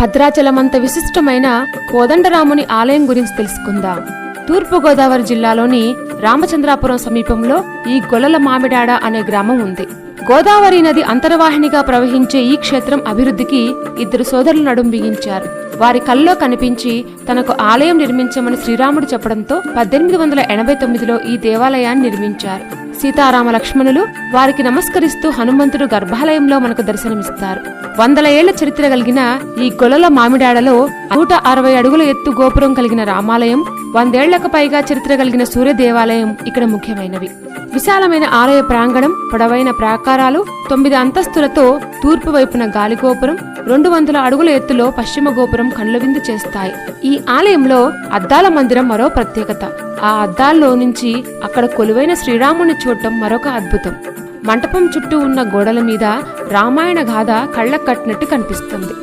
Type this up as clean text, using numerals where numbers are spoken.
భద్రాచలమంత విశిష్టమైన కోదండరాముని ఆలయం గురించి తెలుసుకుందాం. తూర్పుగోదావరి జిల్లాలోని రామచంద్రాపురం సమీపంలో ఈ గొల్లల మామిడాడ అనే గ్రామం ఉంది. గోదావరి నది అంతర్వాహినిగా ప్రవహించే ఈ క్షేత్రం అభివృద్ధికి ఇద్దరు సోదరులు నడుం బిగించారు. వారి కల్లో కనిపించి తనకు ఆలయం నిర్మించమని శ్రీరాముడు చెప్పడంతో 1889లో ఈ దేవాలయాన్ని నిర్మించారు. సీతారామ లక్ష్మణులు వారికి నమస్కరిస్తూ హనుమంతుడు గర్భాలయంలో మనకు దర్శనమిస్తారు. 100 ఏళ్ల చరిత్ర కలిగిన ఈ గొల్లల మామిడాడలో 160 అడుగుల ఎత్తు గోపురం కలిగిన రామాలయం, 100 ఏళ్లకు పైగా చరిత్ర కలిగిన సూర్య దేవాలయం ఇక్కడ ముఖ్యమైనవి. విశాలమైన ఆలయ ప్రాంగణం, పొడవైన ప్రాకారాలు, 9 అంతస్తులతో తూర్పు వైపున గాలిగోపురం, 200 అడుగుల ఎత్తులో పశ్చిమ గోపురం కనులవిందు చేస్తాయి. ఈ ఆలయంలో అద్దాల మందిరం మరో ప్రత్యేకత. ఆ అద్దాల్లో నుంచి అక్కడ కొలువైన శ్రీరాముని చూడటం మరొక అద్భుతం. మంటపం చుట్టూ ఉన్న గోడల మీద రామాయణ గాథ కళ్ళకు కట్టినట్టు కనిపిస్తుంది.